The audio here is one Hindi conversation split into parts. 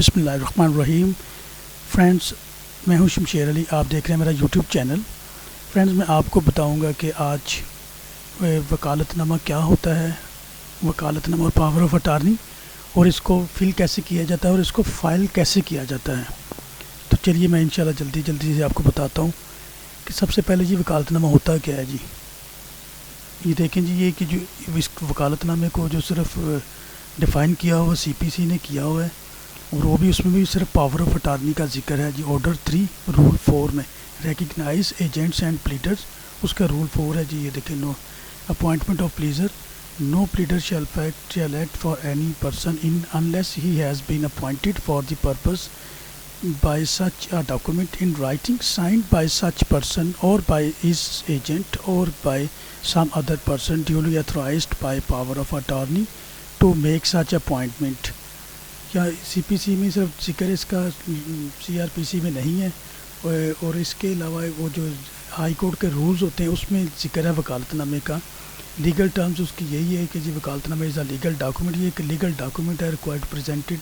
बिस्मिल्लाहिर्रहमानिर्रहीम। फ्रेंड्स, मैं हूं शमशेर अली, आप देख रहे हैं मेरा यूट्यूब चैनल। फ्रेंड्स, मैं आपको बताऊंगा कि आज वकालतनामा क्या होता है, वकालतनामा और पावर ऑफ अटार्नी, और इसको फिल कैसे किया जाता है और इसको फ़ाइल कैसे किया जाता है। तो चलिए मैं इंशाल्लाह जल्दी से आपको बताता हूँ कि सबसे पहले जी वकालतनामा होता क्या है। जी ये देखें जी, ये कि जो इस वकालतनामे को जो सिर्फ डिफ़ाइन किया हुआ CPC ने किया हुआ है, और वो भी उसमें भी सिर्फ पावर ऑफ अटार्नी का जिक्र है जी। ऑर्डर 3 रूल 4 में रिकग्नाइज एजेंट्स एंड प्लीडर्स, उसका रूल 4 है जी। ये देखें, no appointment of pleader, no pleader shall act for any person in unless he has been appointed for the purpose by such a document in writing signed by such person or by his agent or by some other person duly authorized by power of attorney to make such appointment। क्या CPC में सिर्फ जिक्र इसका CRPC में नहीं है, और इसके अलावा वो जो हाई कोर्ट के रूल्स होते हैं उसमें जिक्र है वकालतनामे का। लीगल टर्म्स उसकी यही है कि जी वकालतनामा इज़ अ लीगल डॉक्यूमेंट। ये एक लीगल डॉक्यूमेंट है रिक्वायर्ड प्रेजेंटेड,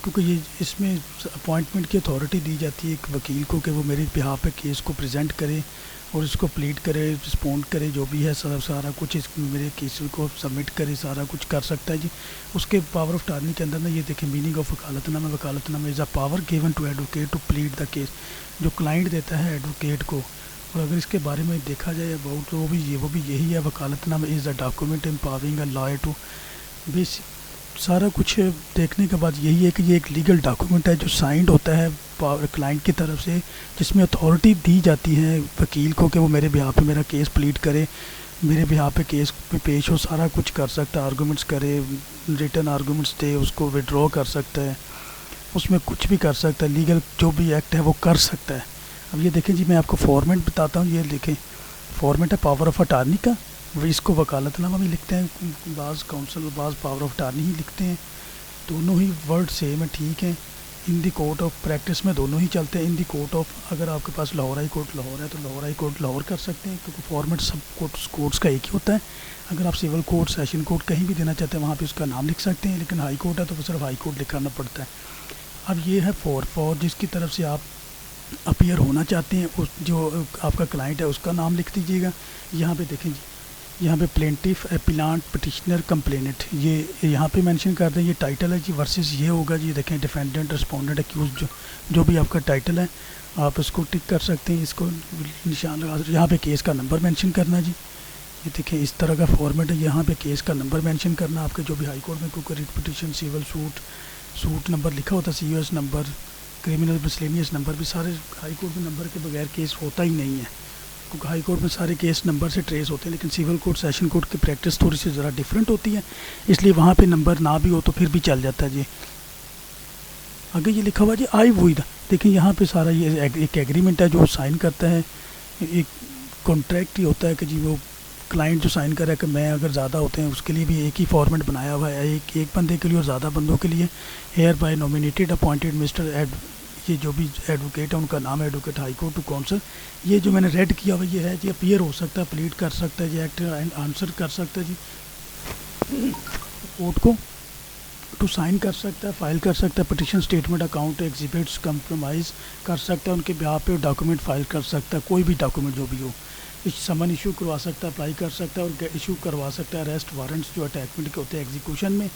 क्योंकि ये इसमें अपॉइंटमेंट की अथॉरिटी दी जाती है एक वकील को कि वो मेरे बिहाफ पे केस को प्रेजेंट करे और इसको प्लीड करे, रिस्पॉन्ड करे, जो भी है सारा कुछ इस मेरे केस को सबमिट करे, सारा कुछ कर सकता है जी। उसके पावर ऑफ अटार्नी के अंदर ना ये देखें meaning of vakalatnama. Vakalatnama is a power given to advocate to plead the case, जो क्लाइंट देता है एडवोकेट को। और अगर इसके बारे में देखा जाए अबाउट, तो वो भी यही है। Vakalatnama is a document empowering a lawyer to base. सारा कुछ देखने के बाद यही है कि ये एक लीगल डॉक्यूमेंट है जो साइंड होता है क्लाइंट की तरफ से, जिसमें अथॉरिटी दी जाती है वकील को कि वो मेरे बिहाफ पे मेरा केस प्लीड करे, मेरे बिहाफ पे केस पे पेश हो, सारा कुछ कर सकता है, आर्गूमेंट्स करे, रिटन आर्गूमेंट्स दे, उसको विड्रॉ कर सकता है, उसमें कुछ भी कर सकता है, लीगल जो भी एक्ट है वो कर सकता है। अब ये देखें जी, मैं आपको फॉर्मेट बताता हूँ। ये देखें, फॉर्मेट है पावर ऑफ अटार्नी का। इसको वकालतनामा भी लिखते हैं, बाज़ काउंसिल बाज़ पावर ऑफ अटार्नी ही लिखते हैं। दोनों ही वर्ड सेम है, ठीक है। इन दी कोर्ट ऑफ प्रैक्टिस में दोनों ही चलते हैं। इन दी कोर्ट ऑफ, अगर आपके पास लाहौर हाई कोर्ट लाहौर है तो लाहौर हाई कोर्ट लाहौर कर सकते हैं, क्योंकि फॉर्मेट सब कोर्ट्स का एक ही होता है। अगर आप सिविल कोर्ट, सेशन कोर्ट कहीं भी देना चाहते हैं वहाँ पे उसका नाम लिख सकते हैं, लेकिन हाई कोर्ट है तो सिर्फ हाई कोर्ट लिखाना पड़ता है। अब ये है फॉर जिसकी तरफ से आप अपीयर होना चाहते हैं, उस जो आपका क्लाइंट है उसका नाम लिख दीजिएगा। यहाँ पे देखें जी, यहाँ पे प्लेंटिफ, एपिलांट, पिटिशनर, कंप्लेनेंट, ये यहाँ पे मेंशन कर दें। ये टाइटल है जी, वर्सेस ये होगा जी। देखें, डिफेंडेंट, रिस्पोंडेंट, एक्यूज, जो भी आपका टाइटल है आप इसको टिक कर सकते हैं, इसको निशान लगा। यहाँ पे केस का नंबर मेंशन करना जी। ये देखें, इस तरह का फॉर्मेट है। यहाँ पे केस का नंबर मेंशन करना, आपके जो भी हाई कोर्ट में कोई writ petition, civil suit number लिखा होता है, COS number, criminal miscellaneous number, भी सारे हाई कोर्ट में नंबर के बगैर केस होता ही नहीं है, क्योंकि हाई कोर्ट में सारे केस नंबर से ट्रेस होते हैं। लेकिन सिविल कोर्ट, सेशन कोर्ट की प्रैक्टिस थोड़ी सी ज़रा डिफरेंट होती है, इसलिए वहाँ पे नंबर ना भी हो तो फिर भी चल जाता है जी। आगे ये लिखा हुआ जी, आई वुड। देखिए यहाँ पे सारा ये एक एग्रीमेंट है जो साइन करता है, एक कॉन्ट्रैक्ट ही होता है कि जी वो क्लाइंट जो साइन कर रहा है कि मैं, अगर ज़्यादा होते हैं उसके लिए भी एक ही फॉर्मेट बनाया हुआ है, एक बंदे के लिए और ज़्यादा बंदों के लिए। Hereby nominated appointed mister ये जो भी एडवोकेट है उनका नाम है advocate high court to council. ये जो मैंने रेड किया हुआ ये है जी, अपीयर हो सकता है, प्लीड कर सकता है जी, एक्ट एंड आंसर कर सकता है जी, कोर्ट को टू साइन कर सकता है, फाइल कर सकता है, petition, statement, account, exhibits, compromise कर सकता है, उनके बिहाफ पे डॉक्यूमेंट फाइल कर सकता है, कोई भी डॉक्यूमेंट जो भी हो। समन इशू करवा सकता है, अप्लाई कर सकता है और इशू करवा सकता है। अरेस्ट वारंट्स जो अटैचमेंट के होते हैं एग्जीक्यूशन में,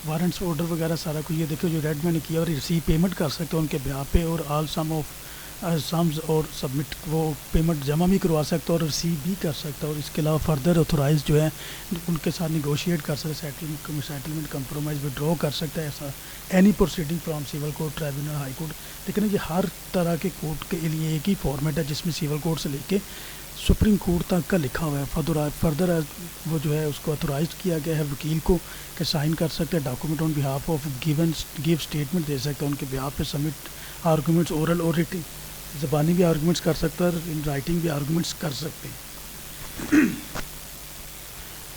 वारंट्स, ऑर्डर वगैरह सारा कुछ। ये देखो जो रेड मैंने किया, और रिसीव पेमेंट कर सकते हैं उनके बिहाफ पे, और ऑल सम ऑफ सम्स, और सबमिट वो पेमेंट जमा भी करवा सकता है और रिसीव भी कर सकता है। और इसके अलावा फर्दर ऑथोराइज जो है उनके साथ निगोशिएट कर सकते हैं, सेटलमेंट, कंप्रोमाइज़, विड्रॉ कर सकता है, ऐसा any proceeding from civil court, tribunal, high court. लेकिन ये हर तरह के कोर्ट के लिए एक ही फॉर्मेट है, जिसमें सिविल कोर्ट से लेके सुप्रीम कोर्ट तक का लिखा हुआ है। फर्दर वो जो है उसको ऑथोराइज किया गया है वकील को कि साइन कर सकते हैं document on behalf of give statement दे सकते हैं उनके बिहाफ पे, सबमिट आर्गूमेंट्स, ओरल और रिटिंग, ज़बानी भी आर्गूमेंट्स कर सकता है, इन राइटिंग भी आर्गूमेंट्स कर सकते हैं।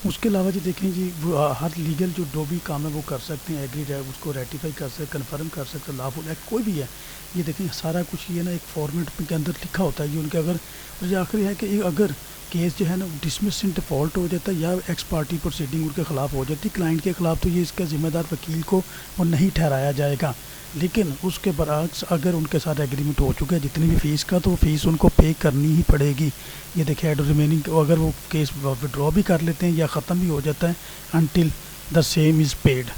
उसके अलावा जी देखें जी, हर लीगल जो भी काम है वो कर सकते हैं, एग्री है उसको रेटिफाई कर सकते हैं, कन्फर्म कर सकते हैं, लॉफुल एक्ट कोई भी है। ये देखें सारा कुछ ये ना एक फॉर्मेट के अंदर लिखा होता है ये उनके। अगर और ये आखिरी है कि अगर केस जो है ना डिसमिस इन डिफ़ॉल्ट हो जाता है या एक्स पार्टी प्रोसीडिंग उनके ख़िलाफ़ हो जाती है क्लाइंट के ख़िलाफ़, तो ये इसका ज़िम्मेदार वकील को वो नहीं ठहराया जाएगा। लेकिन उसके बरअक्स अगर उनके साथ एग्रीमेंट हो चुका है जितनी भी फ़ीस का, तो वो फ़ीस उनको पे करनी ही पड़ेगी। ये देखिए एड रिमेनिंग, अगर वो केस विड्रॉ भी कर लेते हैं या ख़त्म भी हो जाता है, until the same is paid.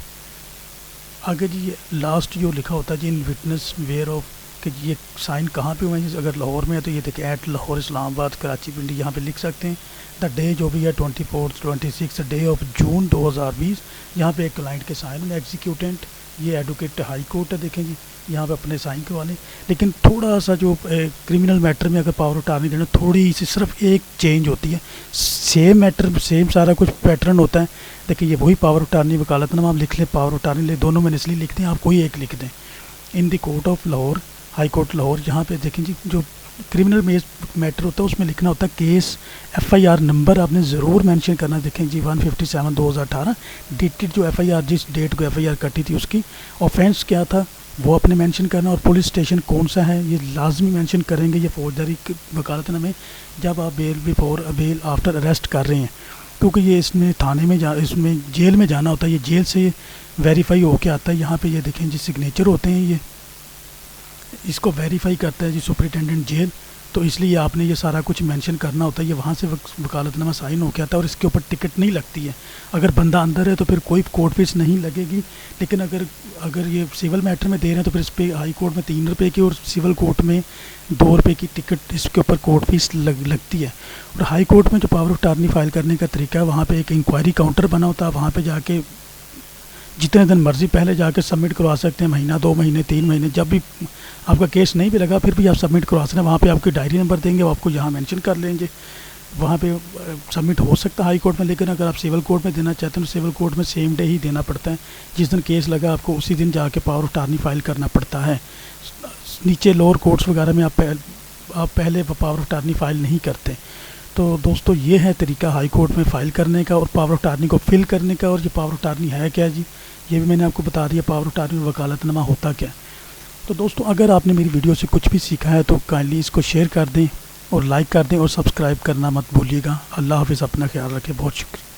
आगे जी ये लास्ट जो लिखा होता है जी इन विटनेस वेयर ऑफ, कि ये साइन कहाँ पे हुए हैं, अगर लाहौर में है तो ये देखिए एट लाहौर, इस्लामाबाद, कराची, पिंडी, यहाँ पे लिख सकते हैं। द डे जो भी है 24 26 डे ऑफ जून 2020, यहाँ पे एक क्लाइंट के साइन में एग्जीक्यूटेंट, ये एडवोकेट हाई कोर्ट है, देखें जी यहाँ पे अपने साइन करवा लें। लेकिन थोड़ा सा जो क्रिमिनल मैटर में अगर पावर ऑफ अटॉर्नी देना, थोड़ी सी सिर्फ एक चेंज होती है, सेम मैटर सेम सारा कुछ पैटर्न होता है। देखिए ये वही पावर ऑफ अटॉर्नी वकालतनामा आप लिख लें, पावर ऑफ अटॉर्नी ले, दोनों में इसलिए लिखते हैं, आप कोई एक लिख दें। In the court of Lahore, high court Lahore, यहाँ पे देखें जी जो क्रिमिनल मैटर होता है उसमें लिखना होता है केस FIR नंबर आपने ज़रूर मेंशन करना। देखें जी 157 2018 डेटेड, जो FIR जिस डेट को FIR कटी थी उसकी ऑफेंस क्या था वो आपने मेंशन करना, और पुलिस स्टेशन कौन सा है ये लाजमी मेंशन करेंगे। ये फौजदारी वकालतनामे जब आप bail before bail after arrest कर रहे हैं, क्योंकि ये इसमें थाने में इसमें जेल में जाना होता है, ये जेल से वेरीफाई होके आता है। यहाँ पे ये देखें जी सिग्नेचर होते हैं, ये इसको वेरीफाई करता है जी सुपरिटेंडेंट जेल, तो इसलिए आपने ये सारा कुछ मेंशन करना होता है। ये वहाँ से वकालतनामा साइन हो के आता है और इसके ऊपर टिकट नहीं लगती है। अगर बंदा अंदर है तो फिर कोई कोर्ट फीस नहीं लगेगी, लेकिन अगर ये सिविल मैटर में दे रहे हैं तो फिर इस पर हाई कोर्ट में 3 रुपये की और सिविल कोर्ट में 2 रुपये की टिकट इसके ऊपर कोर्ट फीस लगती है। और हाई कोर्ट में जो पावर ऑफ अटॉर्नी फाइल करने का तरीका है, वहाँ पर एक इंक्वायरी काउंटर बना होता है, वहाँ पर जाके जितने दिन मर्ज़ी पहले जाकर सबमिट करवा सकते हैं, महीना 2 महीने 3 महीने, जब भी आपका केस नहीं भी लगा फिर भी आप सबमिट करवा सकते हैं। वहाँ पे आपकी डायरी नंबर देंगे, वो आपको यहाँ मेंशन कर लेंगे, वहाँ पे सबमिट हो सकता है हाई कोर्ट में। लेकिन अगर आप सिविल कोर्ट में देना चाहते हैं तो सिविल कोर्ट में सेम डे ही देना पड़ता है, जिस दिन केस लगा आपको उसी दिन जाके पावर ऑफ अटॉर्नी फाइल करना पड़ता है। नीचे लोअर कोर्ट्स वगैरह में आप पहले पावर ऑफ अटॉर्नी फाइल नहीं करते। तो दोस्तों ये है तरीका हाई कोर्ट में फ़ाइल करने का और पावर ऑफ अटॉर्नी को फिल करने का। और ये पावर ऑफ अटॉर्नी है क्या जी, ये भी मैंने आपको बता दिया पावर ऑफ अटॉर्नी और वकालतनामा होता क्या। तो दोस्तों अगर आपने मेरी वीडियो से कुछ भी सीखा है तो काइंडली इसको शेयर कर दें और लाइक कर दें और सब्सक्राइब करना मत भूलिएगा। अल्लाह हाफ़िज़, अपना ख्याल रखें, बहुत शुक्रिया।